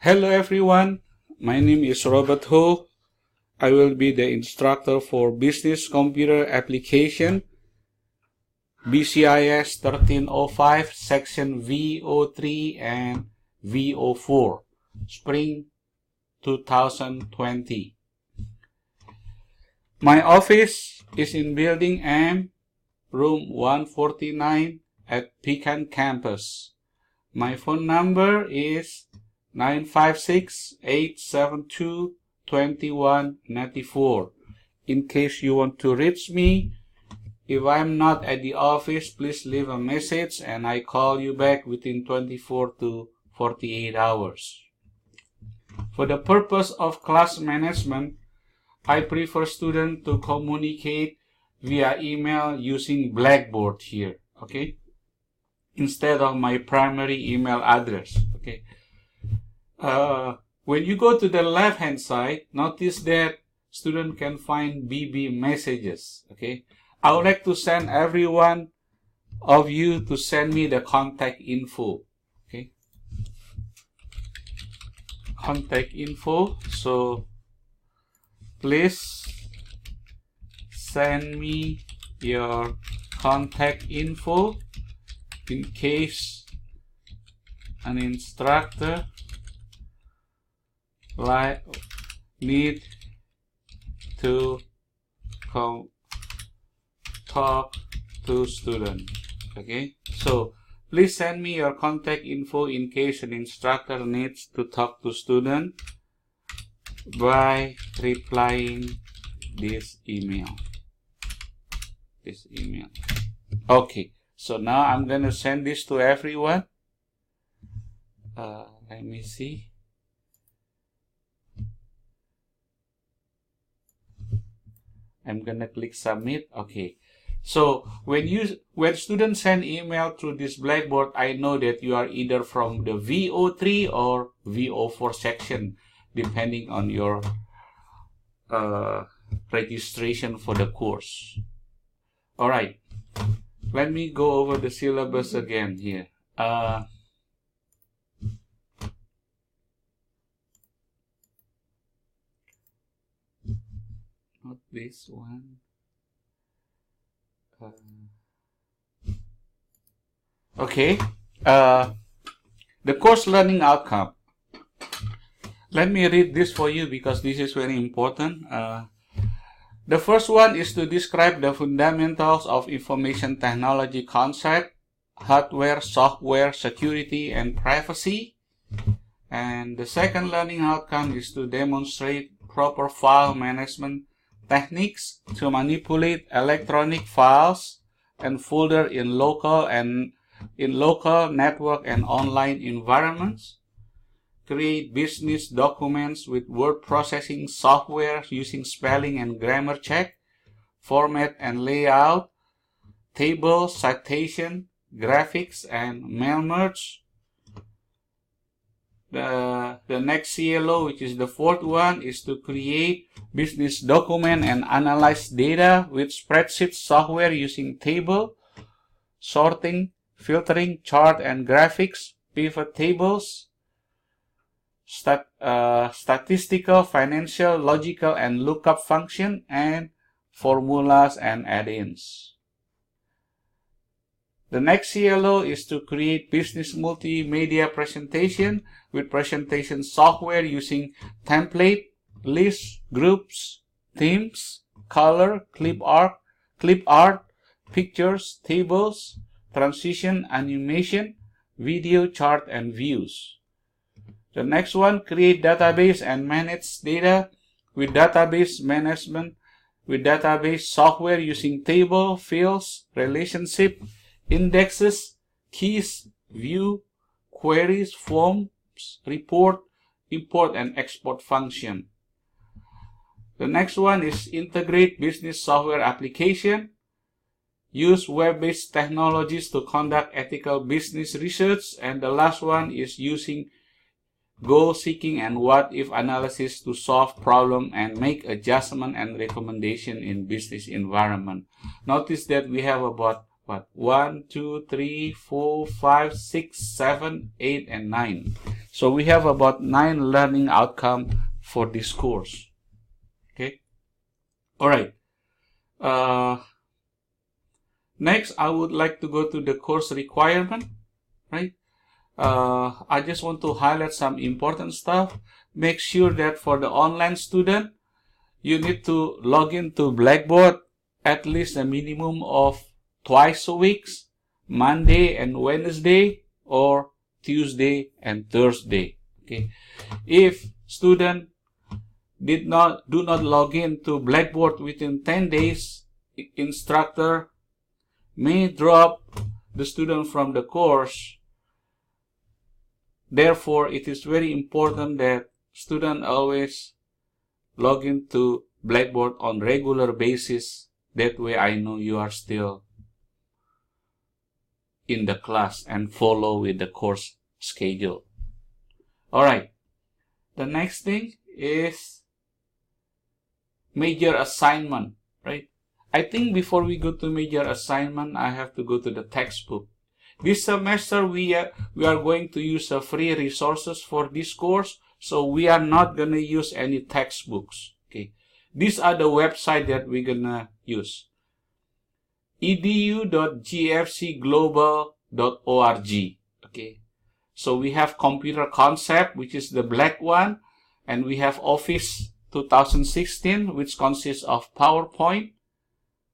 Hello everyone, my name is Robert Ho. I will be the instructor for Business Computer Application BCIS1305 Section V03 and V04 Spring 2020. My office is in Building M, Room 149 at Pecan Campus. My phone number is 956-872-2194. In case you want to reach me, if I'm not at the office, please leave a message and I call you back within 24 to 48 hours. For the purpose of class management, I prefer students to communicate via email using Blackboard here, okay? Instead of my primary email address, okay? When you go to the left-hand side, notice that student can find BB messages, okay? I would like to send every one of you to send me the contact info, okay? Contact info, so please send me your contact info in case an instructor need to talk to student. Okay, so please send me your contact info in case an instructor needs to talk to student by replying this email. Okay, so now I'm gonna send this to everyone. Let me see. I'm gonna click submit. Okay, so when students send email through this Blackboard, I know that you are either from the V03 or V04 section, depending on your registration for the course. All right, let me go over the syllabus again here. Not this one. Okay. The course learning outcome. Let me read this for you because this is very important. The first one is to describe the fundamentals of information technology concept, hardware, software, security, and privacy. And the second learning outcome is to demonstrate proper file management techniques to manipulate electronic files and folder in local network and online environments. Create business documents with word processing software using spelling and grammar check, format and layout, table, citation, graphics, and mail merge. The next CLO, which is the fourth one, is to create business document and analyze data with spreadsheet software using table, sorting, filtering, chart and graphics, pivot tables, statistical, financial, logical, and lookup function, and formulas and add-ins. The next CLO is to create business multimedia presentation with presentation software using template, lists, groups, themes, color, clip art, pictures, tables, transition, animation, video, chart, and views. The next one, create database and manage data with database management with database software using table, fields, relationship, indexes, keys, view, queries, forms, report, import, and export function. The next one is integrate business software application, use web-based technologies to conduct ethical business research, and the last one is using goal-seeking and what-if analysis to solve problem and make adjustment and recommendation in business environment. Notice that we have about 1, 2, 3, 4, 5, 6, 7, 8, and 9. So we have about 9 learning outcomes for this course. Okay. All right. Next, I would like to go to the course requirement. Right. I just want to highlight some important stuff. Make sure that for the online student, you need to log into Blackboard at least a minimum of twice a week, Monday and Wednesday, or Tuesday and Thursday. Okay. If student do not log into Blackboard within 10 days, instructor may drop the student from the course. Therefore, it is very important that student always log into Blackboard on regular basis. That way I know you are still in the class and follow with the course schedule. Alright, the next thing is major assignment, right? I think before we go to major assignment, I have to go to the textbook. This semester we are going to use free resources for this course, so we are not going to use any textbooks. Okay, these are the website that we're gonna use: edu.gfcglobal.org. Okay, so we have computer concept, which is the black one, and we have Office 2016, which consists of PowerPoint,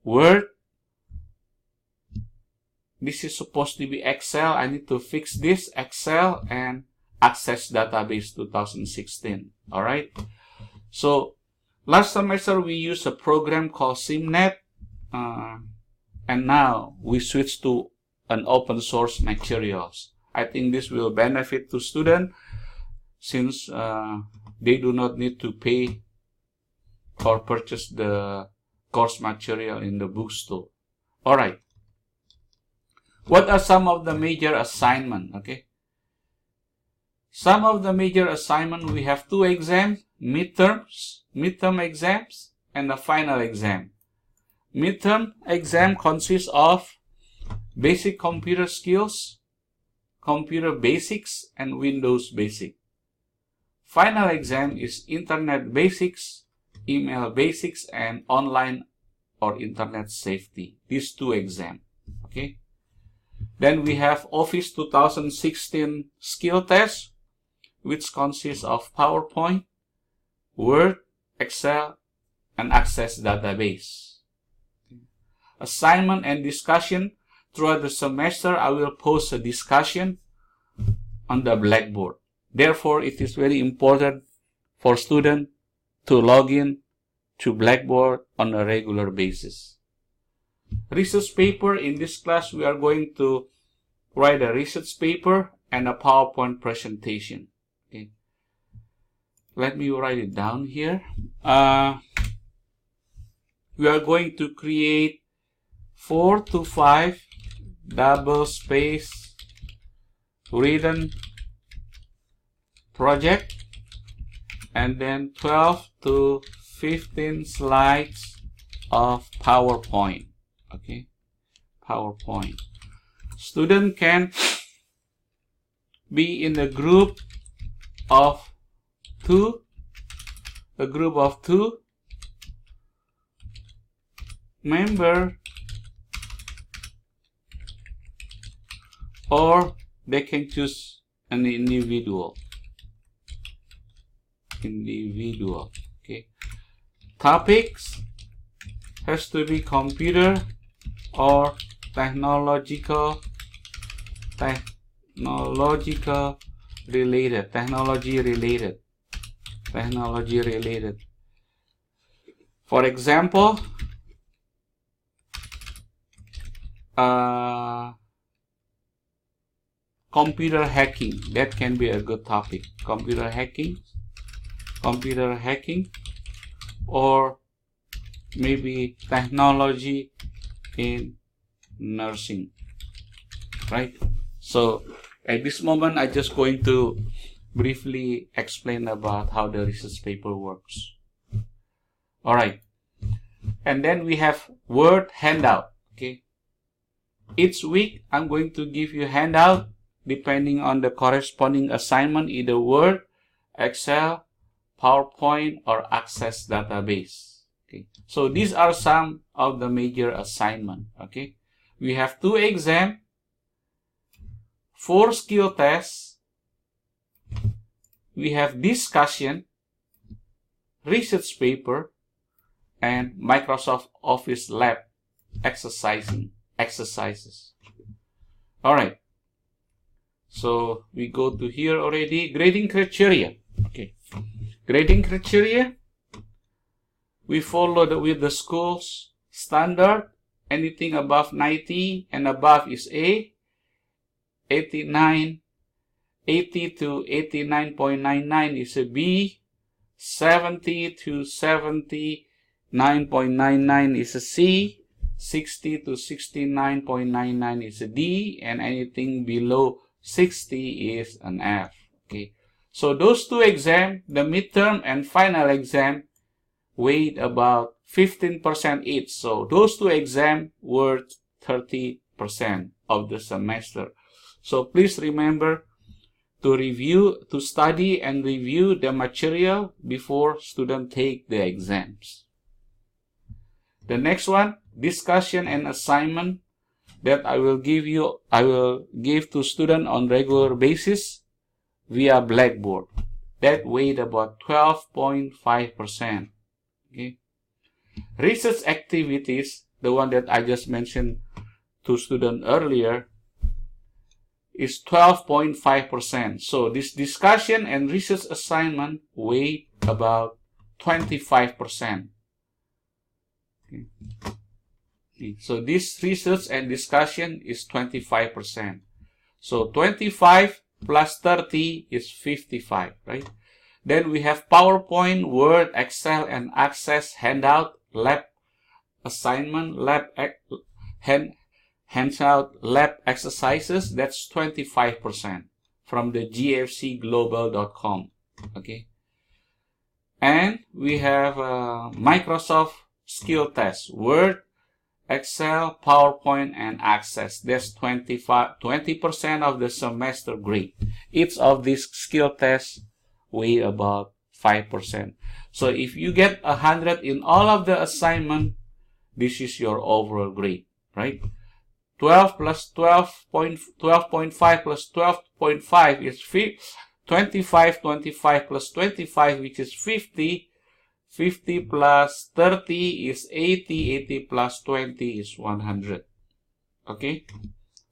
Word. This is supposed to be Excel. I need to fix this, Excel, and Access Database 2016. All right. So last semester we used a program called SIMNet, and now we switch to an open source materials. I think this will benefit to students since they do not need to pay or purchase the course material in the bookstore. All right. What are some of the major assignments? Okay. Some of the major assignments, we have 2 exams, midterm exams, and the final exam. Midterm exam consists of basic computer skills, computer basics, and Windows basic. Final exam is internet basics, email basics, and online or internet safety. These 2 exams. Okay. Then we have Office 2016 skill test, which consists of PowerPoint, Word, Excel, and Access Database. Assignment and discussion. Throughout the semester, I will post a discussion on the Blackboard. Therefore, it is very important for students to log in to Blackboard on a regular basis. Research paper. In this class, we are going to write a research paper and a PowerPoint presentation. Okay. Let me write it down here. We are going to create 4 to 5 double space written project, and then 12 to 15 slides of PowerPoint. Okay, PowerPoint. Student can be in a group of 2, member, or they can choose an individual. Okay. Topics has to be computer or technology related. For example, computer hacking. That can be a good topic. Computer hacking, or maybe technology in nursing, right? So at this moment, I'm just going to briefly explain about how the research paper works. All right, and then we have Word handout. Okay, each week I'm going to give you handout depending on the corresponding assignment, either Word, Excel, PowerPoint, or Access database. Okay. So these are some of the major assignments. Okay. We have 2 exams, 4 skill tests, we have discussion, research paper, and Microsoft Office Lab exercises. Alright, so we go to here already. Grading criteria. Okay, grading criteria, we follow with the school's standard. Anything above 90 and above is A. 80 to 89.99 is a B. 70 to 79.99 is a C. 60 to 69.99 is a D, and anything below 60 is an F. Okay, so those 2 exams, the midterm and final exam, weighed about 15% each. So those 2 exams were 30% of the semester. So please remember to study and review the material before students take the exams. The next one, discussion and assignment that I will give to students on regular basis via Blackboard. That weighed about 12.5%. Okay. Research activities, the one that I just mentioned to students earlier, is 12.5%. So this discussion and research assignment weighed about 25%. Okay. Okay. So this research and discussion is 25%. So 25 plus 30 is 55, right? Then we have PowerPoint, Word, Excel, and Access handout, lab assignment, handout, lab exercises. That's 25% from the gfcglobal.com. Okay. And we have Microsoft skill test, Word, Excel, PowerPoint, and Access. That's 20% of the semester grade. Each of these skill tests weigh about 5%. So if you get 100 in all of the assignment, this is your overall grade, right? 12 plus 12.5 plus 12.5 is 25, 25 plus 25, which is 50. 50 plus 30 is 80, 80 plus 20 is 100. Okay?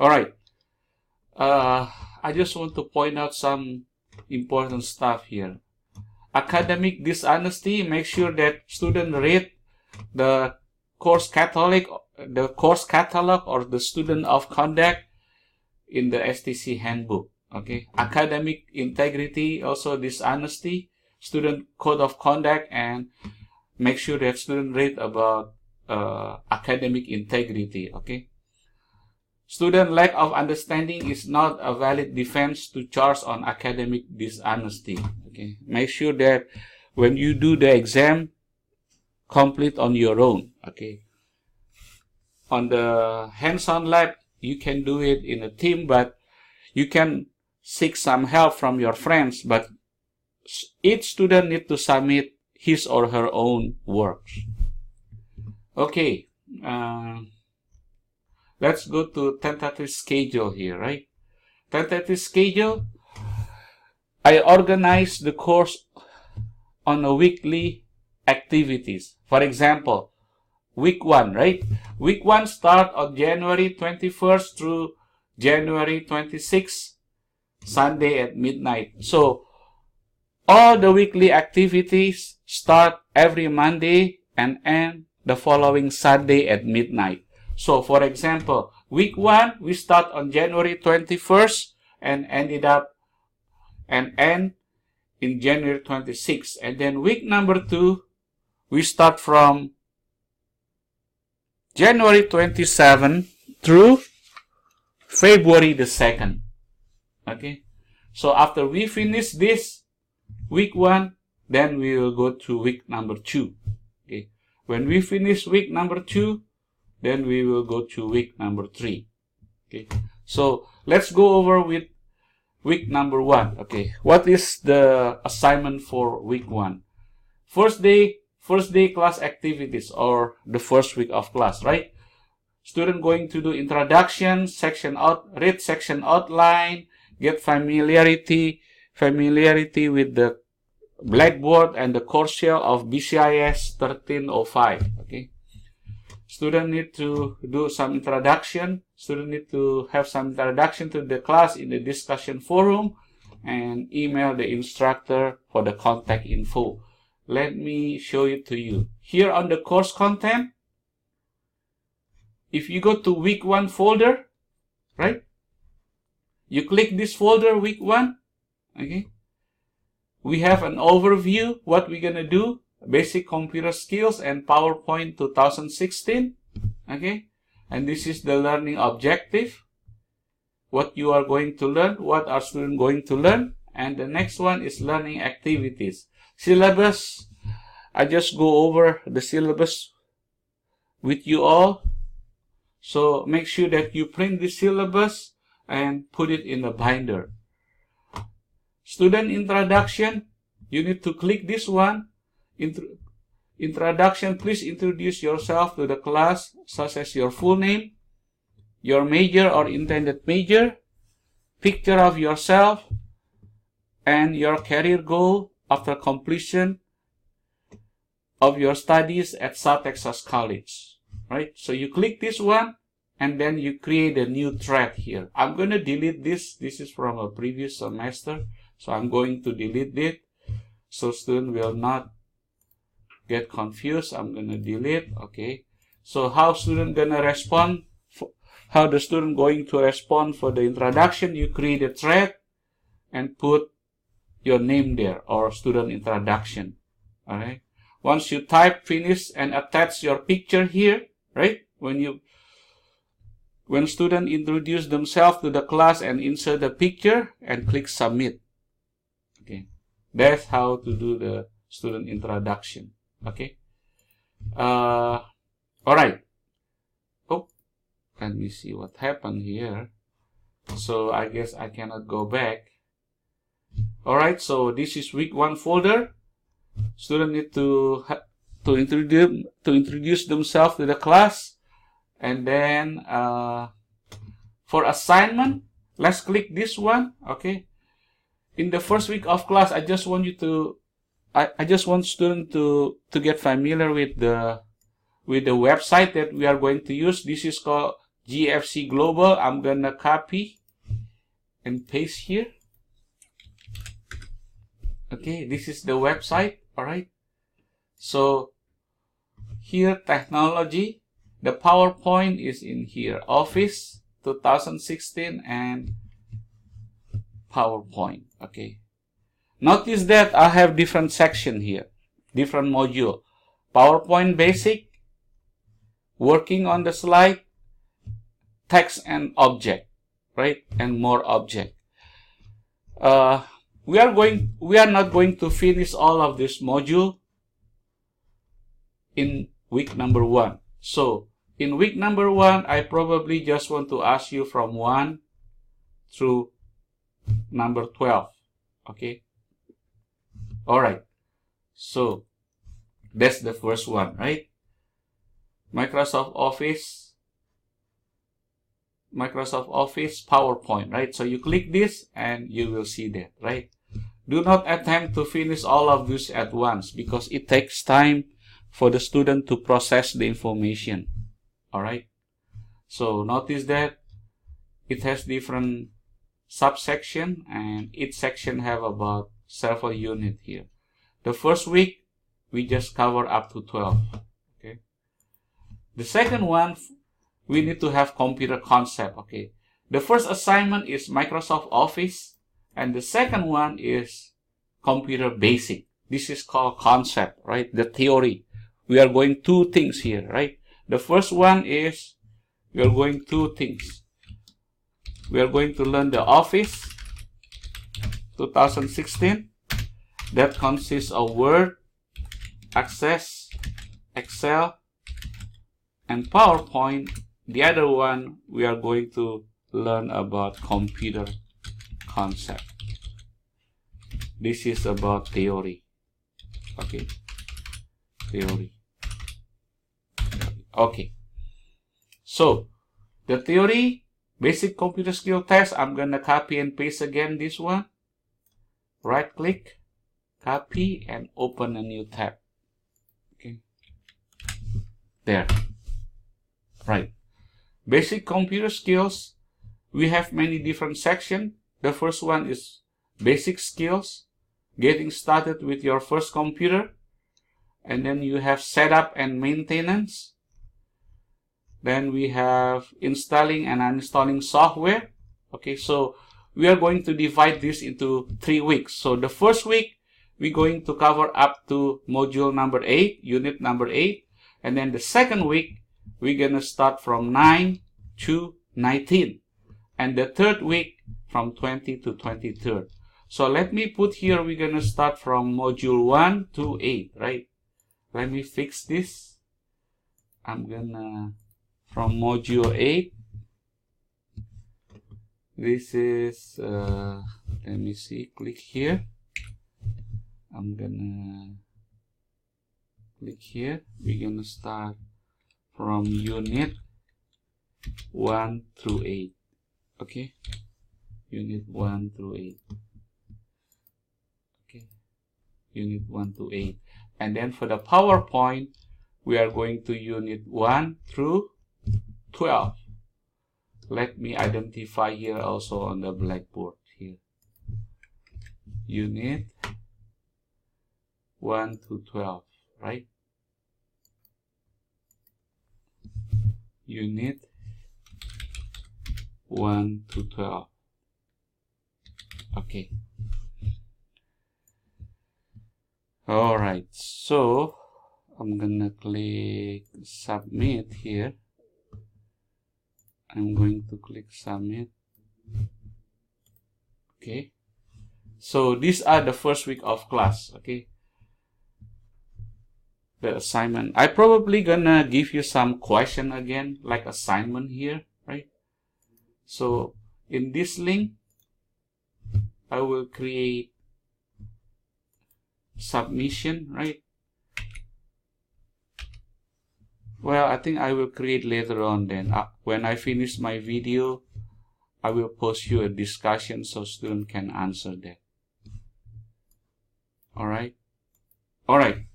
Alright. I just want to point out some important stuff here. Academic dishonesty, make sure that students read the course catalog or the student of conduct in the STC handbook. Okay? Academic integrity, also dishonesty, student code of conduct, and make sure that students read about academic integrity. Okay? Student lack of understanding is not a valid defense to charge on academic dishonesty. Okay? Make sure that when you do the exam, complete on your own. Okay? On the hands-on lab, you can do it in a team, but you can seek some help from your friends, but each student needs to submit his or her own works. Okay, let's go to tentative schedule here, right? Tentative schedule, I organize the course on a weekly activities. For example, week 1, right? Week 1 start on January 21st through January 26th, Sunday at midnight. So all the weekly activities start every Monday and end the following Sunday at midnight. So for example, week 1 we start on January 21st and end in January 26th. And then week number 2 we start from January 27 through February the 2nd. Okay, so after we finish this week 1, then we will go to week number 2. Okay, when we finish week number 2, then we will go to week number 3. Okay, so let's go over with week number 1. Okay, what is the assignment for week 1? First day class activities, or the first week of class, right? Student going to do introduction, read section outline, get familiarity with the Blackboard and the course shell of BCIS1305. Okay. Student need to do some introduction. Student need to have some introduction to the class in the discussion forum and email the instructor for the contact info. Let me show it to you. Here on the course content, if you go to week 1 folder, right? You click this folder, week 1, okay? We have an overview, what we're gonna do, basic computer skills and PowerPoint 2016, okay? And this is the learning objective, what you are going to learn, what are students going to learn. And the next one is learning activities. Syllabus, I just go over the syllabus with you all. So make sure that you print the syllabus and put it in a binder. Student introduction, you need to click this one. Introduction, please introduce yourself to the class, such as your full name, your major or intended major, picture of yourself, and your career goal after completion of your studies at South Texas College. Right? So you click this one, and then you create a new thread here. I'm going to delete this. This is from a previous semester. So I'm going to delete it, so student will not get confused. I'm going to delete. Okay. So how student going to respond? How the student going to respond for the introduction? You create a thread and put your name there, or student introduction. All right. Once you type finish and attach your picture here, right? When student introduce themselves to the class and insert the picture and click submit. Okay, that's how to do the student introduction. Okay. All right. Oh, let me see what happened here. So I guess I cannot go back. All right. So this is week 1 folder. Student need to introduce themselves to the class, and then for assignment, let's click this one. Okay. In the first week of class, I just want student to get familiar with the website that we are going to use. This is called GFC Global. I'm gonna copy and paste here. Okay, this is the website. All right. So here, technology, the PowerPoint is in here, Office 2016 and PowerPoint. Okay. Notice that I have different section here, different module. PowerPoint basic, working on the slide, text and object, right? And more object. We are not going to finish all of this module in week number 1. So in week number 1, I probably just want to ask you from 1 through number 12. Okay. All right. So that's the first one, right? Microsoft Office, PowerPoint, right? So you click this and you will see that, right? Do not attempt to finish all of this at once, because it takes time for the student to process the information. All right. So notice that it has different subsection, and each section have about several units here. The first week, we just cover up to 12. Okay. The second one, we need to have computer concept. Okay. The first assignment is Microsoft Office, and the second one is computer basic. This is called concept, right? The theory. We are going 2 things here, right? The first one is we are going 2 things. We are going to learn the Office 2016. That consists of Word, Access, Excel, and PowerPoint. The other one, we are going to learn about computer concept. This is about theory. Okay, theory. Okay, so the theory, basic computer skill test, I'm gonna copy and paste again this one. Right click, copy, and open a new tab. Okay, there. Right. Basic computer skills, we have many different sections. The first one is basic skills, getting started with your first computer. And then you have setup and maintenance. Then we have installing and uninstalling software. Okay, so we are going to divide this into 3 weeks. So the first week, we're going to cover up to module number 8, unit number 8. And then the second week, we're going to start from 9 to 19. And the third week, from 20 to 23rd. So let me put here, we're going to start from module 1 to 8, right? Let me fix this. I'm going to, from module 8, this is, let me see, click here. I'm going to click here. We're going to start from unit 1 through 8. Okay, unit 1 through 8. Okay, unit 1 to 8. And then for the PowerPoint, we are going to unit 1 through 12. Let me identify here also on the blackboard here. Unit 1 to 12, right? Unit 1 to 12. Okay. Alright, so I'm gonna click submit here. I'm going to click submit. Okay. So these are the first week of class. Okay. The assignment. I probably gonna give you some question again, like assignment here, right? So in this link, I will create submission, right? Well, I think I will create later on then. When I finish my video, I will post you a discussion so students can answer that. Alright? Alright.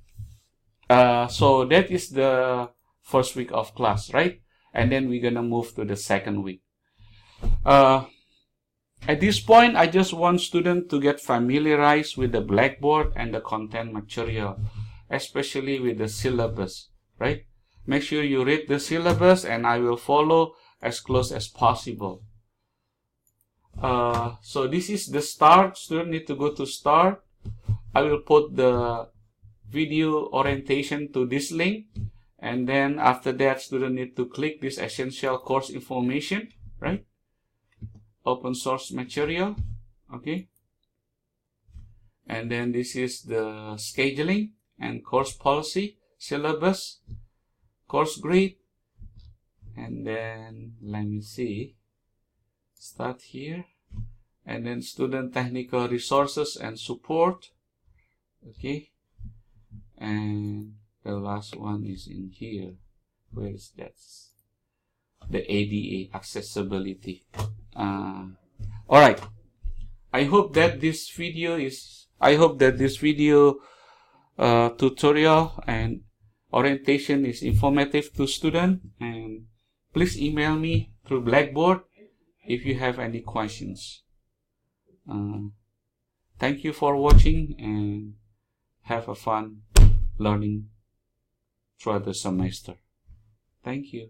So that is the first week of class, right? And then we're gonna move to the second week. At this point, I just want students to get familiarized with the blackboard and the content material, especially with the syllabus, right? Make sure you read the syllabus and I will follow as close as possible. So this is the start. Students need to go to start. I will put the video orientation to this link. And then after that, students need to click this essential course information, right? Open source material, okay? And then this is the scheduling and course policy, syllabus, course grade, and then let me see, start here, and then student technical resources and support, okay? And the last one is in here. Where is that? The ADA, accessibility. All right. I hope that this video tutorial and orientation is informative to students. And please email me through Blackboard if you have any questions. Thank you for watching and have a fun learning throughout the semester. Thank you.